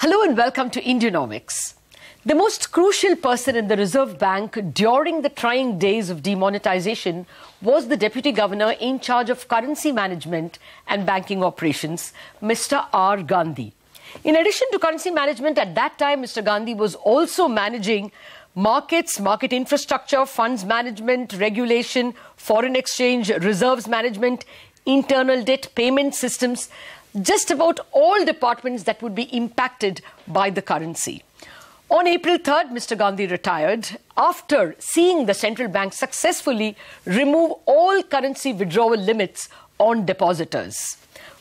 Hello and welcome to Indianomics. The most crucial person in the Reserve Bank during the trying days of demonetization was the Deputy Governor in charge of currency management and banking operations, Mr. R. Gandhi. In addition to currency management, at that time, Mr. Gandhi was also managing markets, market infrastructure, funds management, regulation, foreign exchange, reserves management, internal debt, payment systems, just about all departments that would be impacted by the currency. On April 3rd, Mr. Gandhi retired after seeing the central bank successfully remove all currency withdrawal limits on depositors.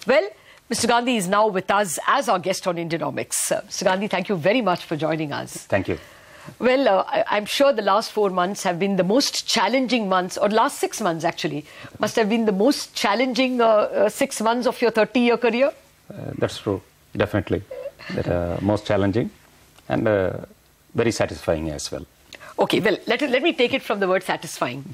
Well, Mr. Gandhi is now with us as our guest on Indianomics. Mr. Gandhi, thank you very much for joining us. Thank you. Well, I'm sure the last 4 months have been the most challenging months, or last 6 months actually, must have been the most challenging 6 months of your 30-year career? That's true, definitely. They're most challenging and very satisfying as well. Okay, well, let me take it from the word satisfying.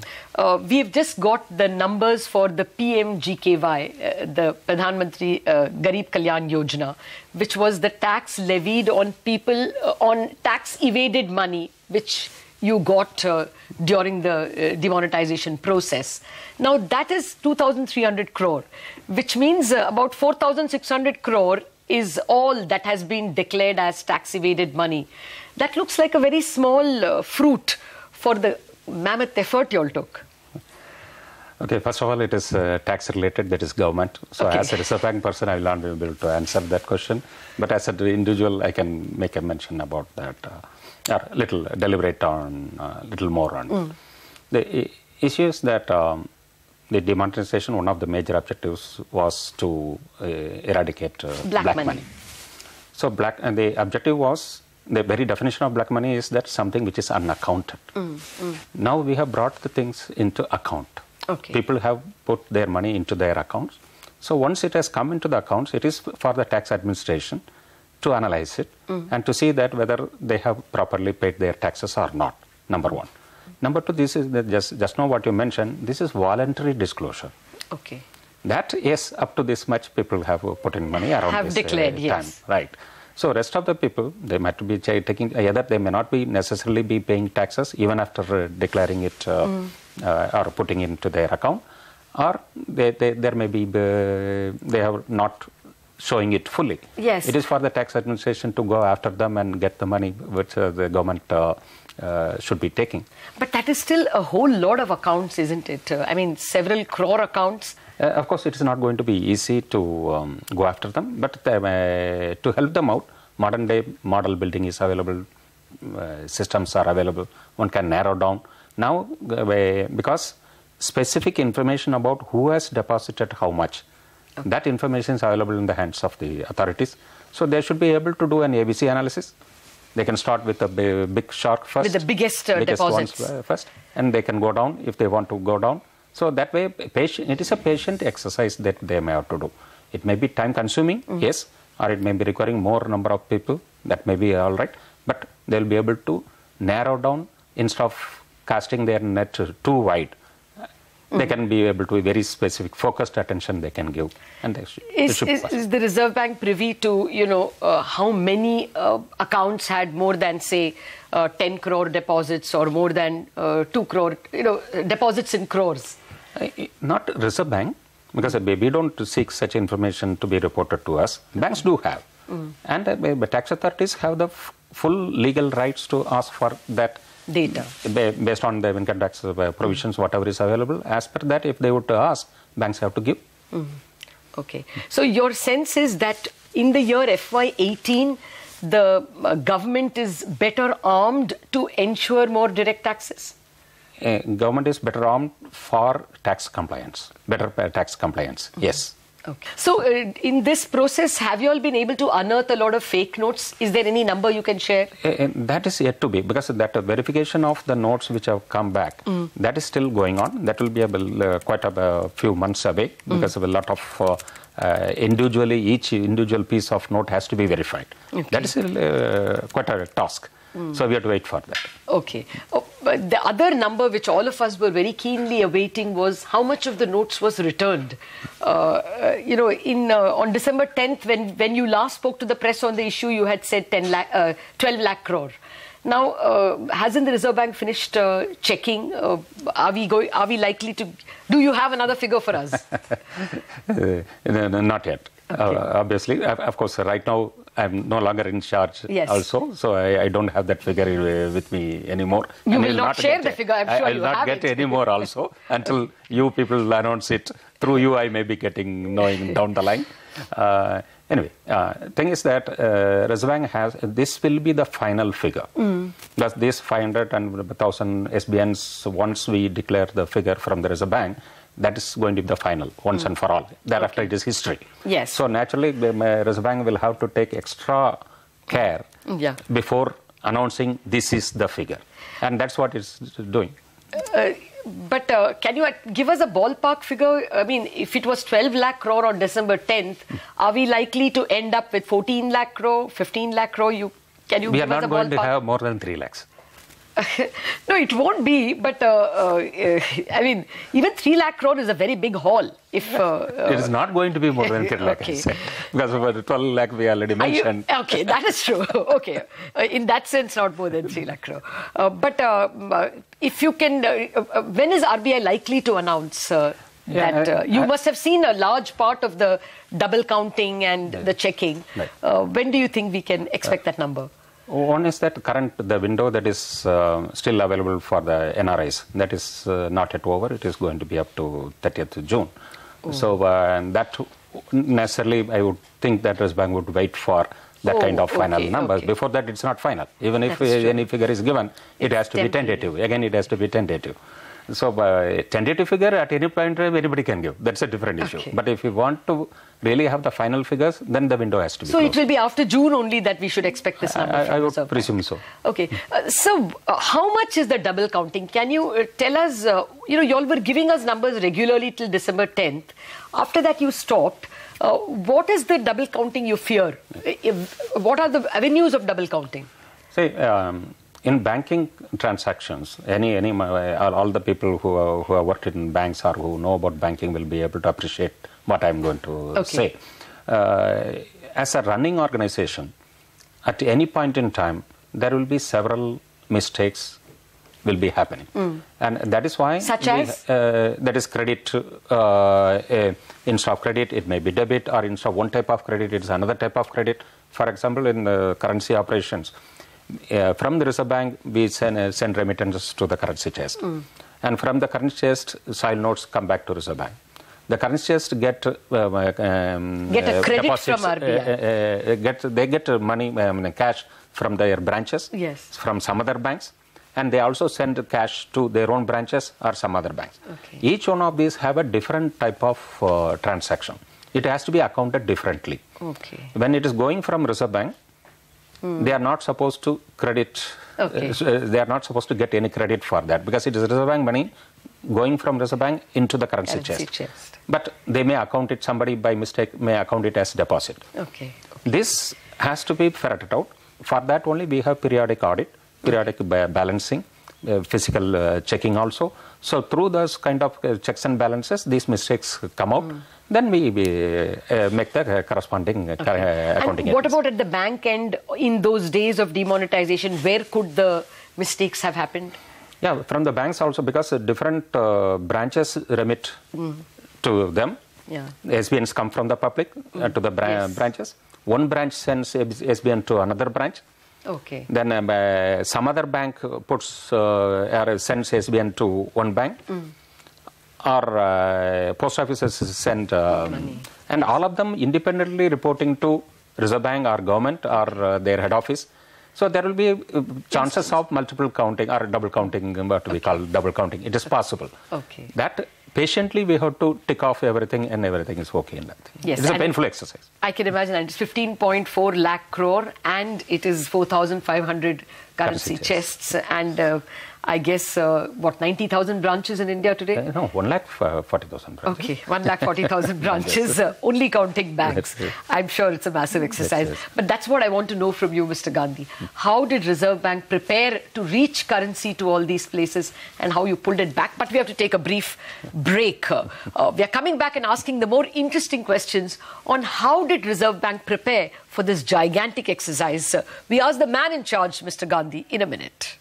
We've just got the numbers for the PMGKY, the Pradhan Mantri Garib Kalyan Yojana, which was the tax levied on people on tax evaded money, which you got during the demonetization process. Now, that is 2,300 crore, which means about 4,600 crore is all that has been declared as tax evaded money. That looks like a very small fruit for the mammoth effort you all took. Okay, first of all, it is tax related, that is government. So okay, as a Reserve Bank person, I will not be able to answer that question. But as an individual, I can make a mention about that, or little deliberate on, little more on. The issue is that the demonetization, one of the major objectives was to eradicate black money. So the objective was, the very definition of black money is that something which is unaccounted. Now we have brought the things into account. Okay. People have put their money into their accounts. So once it has come into the accounts, it is for the tax administration to analyze it and to see that whether they have properly paid their taxes or not, number one. Number two, this is just now what you mentioned, this is voluntary disclosure. Okay. That, yes, up to this much people have put in money around this declared, time. yes. Right. So rest of the people, they might be taking, either they may not be necessarily be paying taxes even after declaring it or putting it into their account, or there may be, they have not showing it fully. Yes. It is for the tax administration to go after them and get the money which the government should be taking. But that is still a whole lot of accounts, isn't it? I mean, several crore accounts. Of course, it is not going to be easy to go after them, but to help them out, modern day model building is available, systems are available, one can narrow down. Now, because specific information about who has deposited how much, that information is available in the hands of the authorities. So they should be able to do an ABC analysis. They can start with the big shark first. With the biggest deposits. Ones first, and they can go down if they want to go down. So that way, it is a patient exercise that they may have to do. It may be time consuming, yes, or it may be requiring more number of people. That may be all right. But they will be able to narrow down instead of casting their net too wide. They can be able to be very specific, focused attention they can give. And is the Reserve Bank privy to, how many accounts had more than, say, 10 crore deposits or more than 2 crore, deposits in crores? Not Reserve Bank, because we don't seek such information to be reported to us. Banks do have. And the tax authorities have the full legal rights to ask for that data based on the income tax provisions, whatever is available. As per that, if they were to ask, banks have to give. Okay. So your sense is that in the year FY18, the government is better armed to ensure more direct taxes? Government is better armed for tax compliance, better tax compliance, yes. Okay. So in this process, have you all been able to unearth a lot of fake notes? Is there any number you can share? That is yet to be, because that verification of the notes which have come back, that is still going on. That will be quite a few months away, because of a lot of individually, each individual piece of note has to be verified. Okay. That is quite a task. So we have to wait for that. Okay. But the other number which all of us were very keenly awaiting was how much of the notes was returned. On December 10th, when you last spoke to the press on the issue, you had said 12 lakh crore. Now, hasn't the Reserve Bank finished checking? Are we likely to? Do you have another figure for us? Not yet. Okay. Obviously, of course, right now I'm no longer in charge. Yes. Also, so I don't have that figure with me anymore. You will not share the figure. I'm sure I will not get any more also until you people announce it. Through you, I may be knowing down the line. Anyway, thing is that Reserve Bank has, this will be the final figure. Because this 500 and 1,000 SBNs, once we declare the figure from the Reserve Bank, that is going to be the final, once and for all. Thereafter, it is history. Yes. So naturally, the Reserve Bank will have to take extra care before announcing this is the figure. And that's what it's doing. But can you give us a ballpark figure? I mean, if it was 12 lakh crore on December 10th, are we likely to end up with 14 lakh crore, 15 lakh crore? Can you give us a ballpark? We are not going to have more than 3 lakhs. No, it won't be, but I mean, even 3 lakh crore is a very big haul. If it is not going to be more than 3 lakh, okay. Because of the 12 lakh we already mentioned. Okay, that is true. Okay, in that sense, not more than 3 lakh crore. But if you can, when is RBI likely to announce that? You must have seen a large part of the double counting and the checking. Right. When do you think we can expect that number? One is that the window that is still available for the NRIs, that is not yet over. It is going to be up to 30th June. Oh. So that necessarily, I would think that Reserve Bank would wait for that kind of final numbers. Okay. Before that, it's not final. Even if any figure is given, it has to be tentative. Again, it has to be tentative. So tentative figure at any point anybody can give. That's a different issue. But if you want to really have the final figures, then the window has to be closed. So it will be after June only that we should expect this number. I would presume so. Okay. So how much is the double counting? Can you tell us, you all were giving us numbers regularly till December 10th. After that you stopped. What is the double counting you fear? What are the avenues of double counting? See, in banking transactions, all the people who have worked in banks or who know about banking will be able to appreciate what I'm going to say. As a running organization, at any point in time, there will be several mistakes will be happening. And that is why... Such as? That is credit. Instead of credit, it may be debit, or instead of one type of credit, it is another type of credit. For example, in the currency operations, from the Reserve Bank, we send remittances to the currency chest. And from the currency chest, soil notes come back to Reserve Bank. The currency chest get a credit deposits, from RBI. They get money, cash from their branches, from some other banks. And they also send cash to their own branches or some other banks. Each one of these have a different type of transaction. It has to be accounted differently. When it is going from Reserve Bank, they are not supposed to credit, they are not supposed to get any credit for that, because it is Reserve Bank money going from Reserve Bank into the currency chest. But they may account it, somebody by mistake may account it as deposit. This has to be ferreted out. For that only we have periodic audit, periodic balancing, physical checking also. So through those kind of checks and balances, these mistakes come out. Then we make the corresponding accounting. And what about at the bank end in those days of demonetization? Where could the mistakes have happened? Yeah, from the banks also, because different branches remit to them. SBNs come from the public to the branches. One branch sends SBN to another branch. Then some other bank puts or sends SBN to one bank. Or post offices send, and all of them independently reporting to Reserve Bank or government or their head office. So there will be chances of multiple counting or double counting, what we call double counting. It is possible. That patiently we have to tick off everything, and everything is okay in that. It is a painful exercise. I can imagine. And it's 15.4 lakh crore and it is 4,500 currency chests. And I guess, 90,000 branches in India today? No, 140,000 branches. Okay, 140,000 branches, only counting banks. Yes. I'm sure it's a massive exercise. Yes. But that's what I want to know from you, Mr. Gandhi. How did Reserve Bank prepare to reach currency to all these places and how you pulled it back? But we have to take a brief break. We are coming back and asking the more interesting questions on how did Reserve Bank prepare for this gigantic exercise. We ask the man in charge, Mr. Gandhi, in a minute.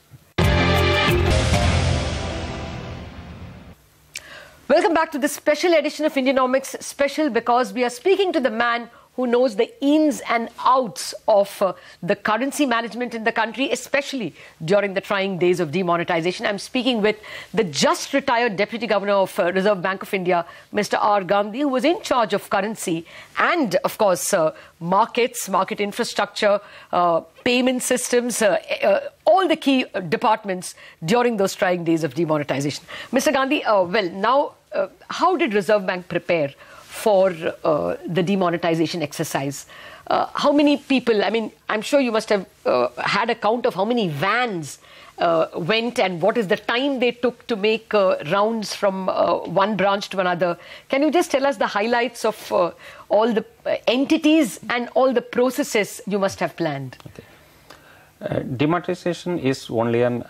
Welcome back to this special edition of Indianomics. Special because we are speaking to the man who knows the ins and outs of the currency management in the country, especially during the trying days of demonetization. I'm speaking with the just retired Deputy Governor of Reserve Bank of India, Mr. R. Gandhi, who was in charge of currency and, of course, markets, market infrastructure, payment systems, all the key departments during those trying days of demonetization. Mr. Gandhi, how did Reserve Bank prepare for the demonetization exercise? How many people, I'm sure you must have had a count of how many vans went and what is the time they took to make rounds from one branch to another. Can you just tell us the highlights of all the entities and all the processes you must have planned? Okay. Demonetization is only an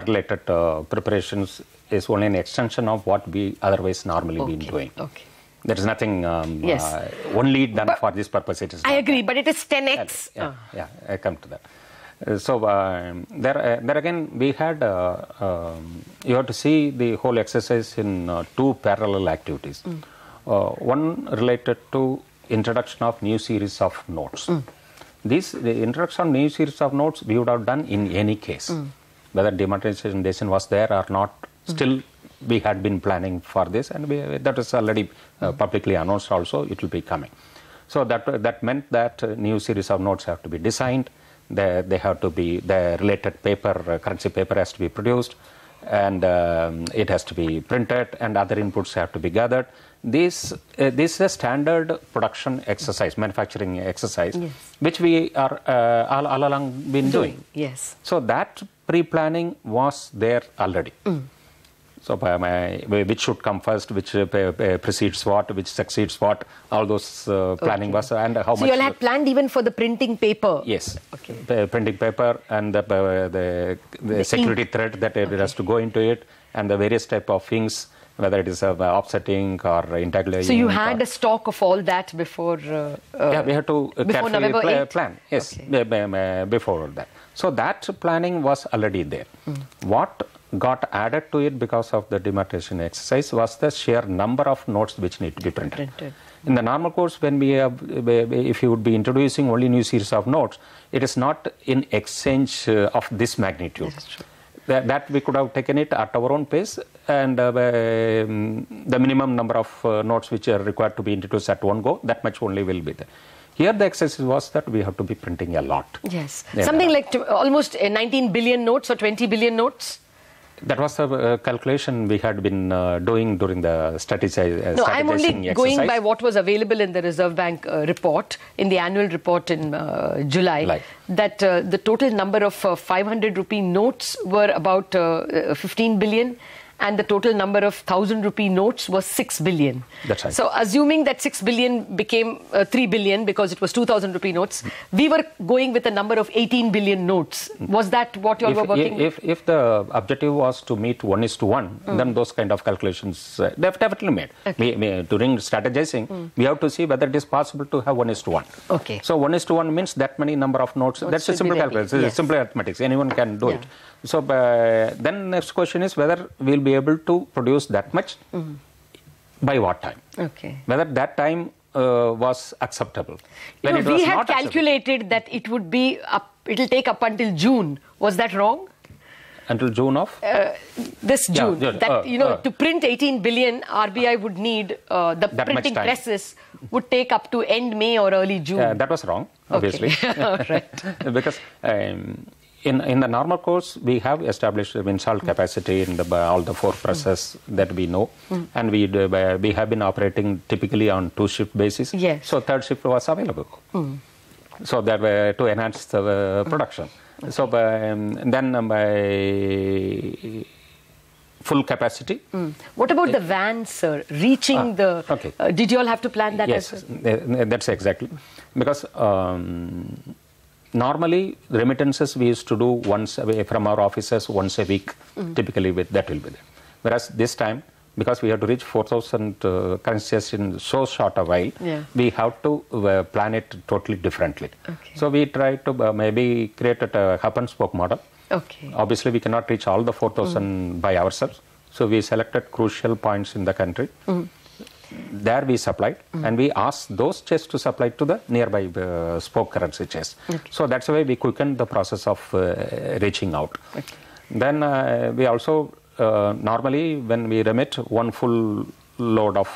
related preparations is only an extension of what we otherwise normally been doing. Okay. There is nothing only done for this purpose. It is. I agree, but it is 10x. Yeah, I come to that. So there again we had you have to see the whole exercise in two parallel activities. One related to introduction of new series of notes. The introduction of new series of notes we would have done in any case, whether demonetization decision was there or not. Still, we had been planning for this, and that is already publicly announced. Also, it will be coming. So that meant that new series of notes have to be designed. They have to be the related paper, currency paper has to be produced, and it has to be printed, and other inputs have to be gathered. This is a standard production exercise, manufacturing exercise, which we are all along been doing. Yes. So that pre-planning was there already. So which should come first, which precedes what, which succeeds what, all those planning was, and how much. So you all had planned even for the printing paper? Yes. Okay. Printing paper and the security thread that it has to go into it, and the various type of things, whether it is offsetting or integrity. So you had a stock of all that before? We had to carefully plan. Yes, before that. So that planning was already there. What got added to it because of the demonetization exercise was the sheer number of notes which need to be printed. In the normal course, when if you would be introducing only new series of notes, it is not in exchange of this magnitude. That's true. That we could have taken it at our own pace, and the minimum number of notes which are required to be introduced at one go, that much only will be there. Here the exercise was that we have to be printing a lot. Yes. Something like almost 19 billion notes or 20 billion notes? That was the calculation we had been doing during the strategizing No, I'm only exercise. Going by what was available in the Reserve Bank report, in the annual report in July, that the total number of 500 rupee notes were about 15 billion. And the total number of 1,000 rupee notes was 6 billion. That's right. So assuming that 6 billion became 3 billion because it was 2,000 rupee notes, we were going with a number of 18 billion notes. Was that what you all were working with? If the objective was to meet 1:1, then those kind of calculations definitely made. Okay. During strategizing, we have to see whether it is possible to have 1:1. Okay. So 1:1 means that many number of notes. That's a simple calculation. It's simple arithmetic. Anyone can do it. So then next question is whether we'll be able to produce that much by what time? Okay. Whether that time was acceptable. We had calculated that it would be it'll take up until June. Was that wrong? Until June of? This June. To print 18 billion, RBI would need the printing presses would take up to end May or early June. That was wrong, obviously. Okay. Right. Because in the normal course, we have established installed capacity in all the 4 presses that we know, and we have been operating typically on 2-shift basis. Yes. So 3rd shift was available. So that way to enhance the production. Okay. So then by full capacity. What about the vans, sir? Reaching the... Okay. Did you all have to plan that yes, as well? That's exactly. Because normally remittances we used to do once away from our offices once a week, typically that will be there. Whereas this time, because we have to reach 4,000 currencies in so short a while, we have to plan it totally differently. Okay. So we try to maybe create a hub and spoke model. Okay. Obviously, we cannot reach all the 4,000 by ourselves. So we selected crucial points in the country. There we supplied, and we asked those chests to supply to the nearby spoke currency chests. Okay. So that's the way we quickened the process of reaching out. Okay. Then we also, normally when we remit, one full load of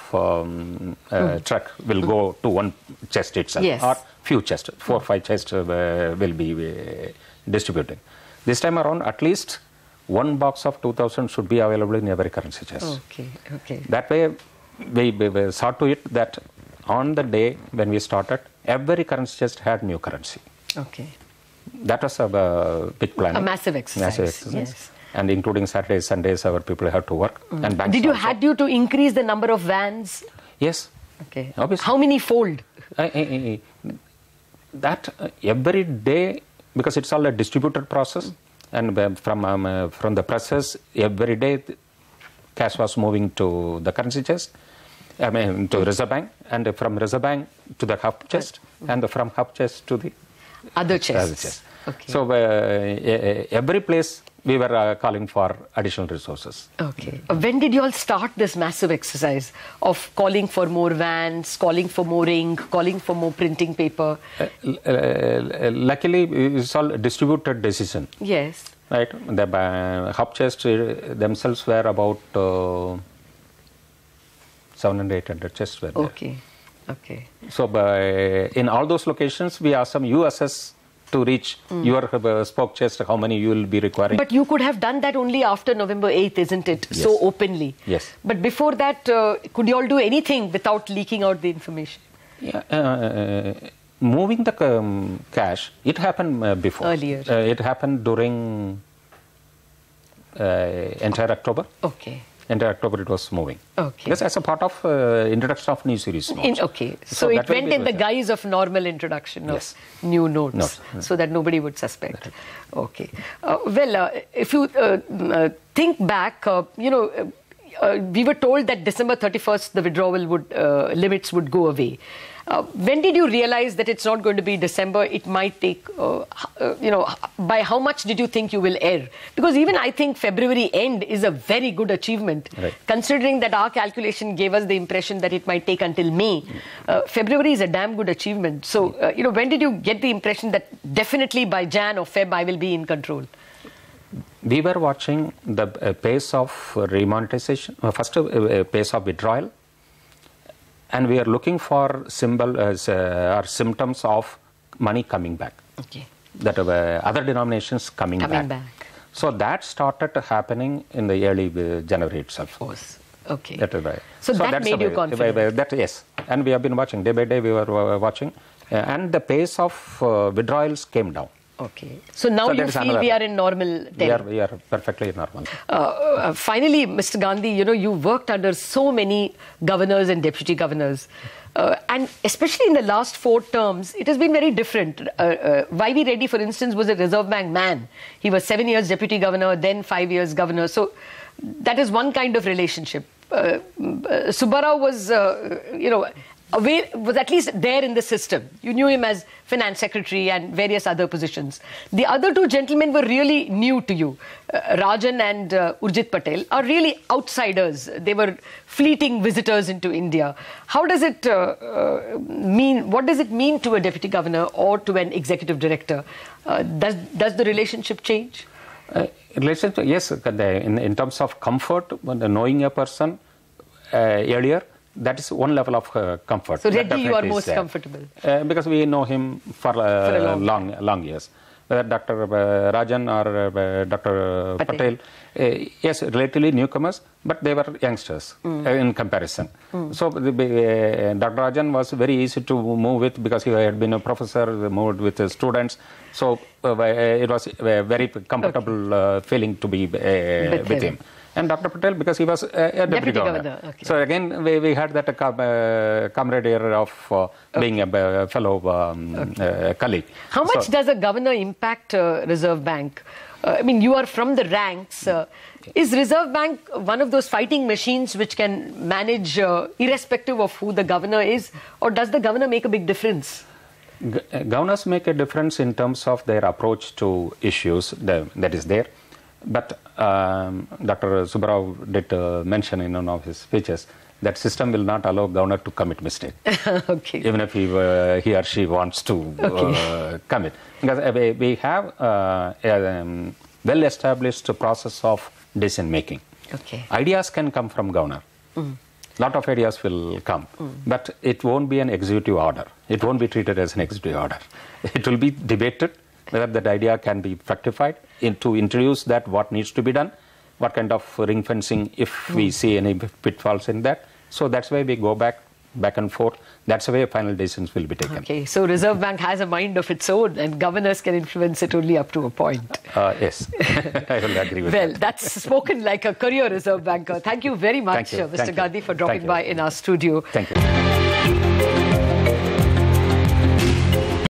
truck will go to one chest itself, or few chests, 4 or 5 chests will be distributed. This time around, at least one box of 2,000 should be available in every currency chest. Okay, okay. That way, we saw to it that on the day when we started, every currency chest had new currency. Okay. That was a big plan. A massive exercise. Massive exercise. Yes. And including Saturdays, Sundays, our people have to work. And banks Did you also. had you to increase the number of vans? Yes. Okay. Obviously. How many fold? That every day, because it's all a distributed process, and from the presses, every day cash was moving to the currency chest, to Reserve Bank, and from Reserve Bank to the hub chest, and from hub chest to the other chests. Okay. So every place we were calling for additional resources. Okay. When did you all start this massive exercise of calling for more vans, calling for more ink, calling for more printing paper? Luckily, it's all a distributed decision. Yes. Right. The hub chests themselves were about 700, 800 chests were there. Okay. Okay. So in all those locations, we asked some USS to reach your spoke chest, how many you will be requiring. But you could have done that only after November 8th, isn't it? Yes. So openly. Yes. But before that, could you all do anything without leaking out the information? Yeah, moving the cash, it happened before. Earlier. It happened during entire October. Okay. Entire October it was moving. Okay. Yes, as a part of introduction of new series notes. Okay. So it went in the guise of normal introduction of new notes, so that nobody would suspect. Okay. If you think back, we were told that December 31st, the withdrawal limits would go away. When did you realize that it's not going to be December? It might take, by how much did you think you will err? Because even I think February end is a very good achievement, considering that our calculation gave us the impression that it might take until May. February is a damn good achievement. So, when did you get the impression that definitely by Jan or Feb I will be in control? We were watching the pace of remonetization, first pace of withdrawal, and we are looking for symptoms of money coming back. Okay. That other denominations coming back. So that started happening in the early January itself. Of course. Okay. So that made you confident. Yes. And we have been watching. Day by day we were watching. And the pace of withdrawals came down. Okay. So now you feel we are in normal territory. We are perfectly normal. Finally, Mr. Gandhi, you worked under so many governors and deputy governors. And especially in the last 4 terms, it has been very different. Y.V. Reddy, for instance, was a Reserve Bank man. He was 7 years deputy governor, then 5 years governor. So that is one kind of relationship. Subbarao was, was at least there in the system. You knew him as finance secretary and various other positions. The other 2 gentlemen were really new to you. Rajan and Urjit Patel are really outsiders. They were fleeting visitors into India. How does it mean? What does it mean to a deputy governor or to an executive director? Does the relationship change? Relationship, yes. In terms of comfort, knowing a person earlier, that is one level of comfort. So Reddy, you are most comfortable? Because we know him for long years. whether Dr. Rajan or Dr. Patel, yes, relatively newcomers, but they were youngsters in comparison. So Dr. Rajan was very easy to move with because he had been a professor, moved with the students. So it was a very comfortable feeling to be with him. And Dr. Patel, because he was a deputy governor. Okay. So again, we had that camaraderie of being a fellow colleague. How much does a governor impact Reserve Bank? I mean, you are from the ranks. Is Reserve Bank one of those fighting machines which can manage irrespective of who the governor is? Or does the governor make a big difference? Governors make a difference in terms of their approach to issues that is there. But Dr. Subbarao did mention in one of his speeches that system will not allow governor to commit mistake. Okay. Even if he or she wants to commit. Because we have a well-established process of decision making. Okay. Ideas can come from governor. Lot of ideas will come. But it won't be an executive order. It won't be treated as an executive order. It will be debated whether that idea can be fructified, to introduce that what needs to be done, what kind of ring fencing if we see any pitfalls in that. So that's why we go back and forth. That's the way final decisions will be taken. Okay, so Reserve Bank has a mind of its own and governors can influence it only up to a point. Yes, I will agree with that. Well, that's spoken like a career Reserve Banker. Thank you very much, Mr. Gandhi, for dropping by in our studio. Thank you.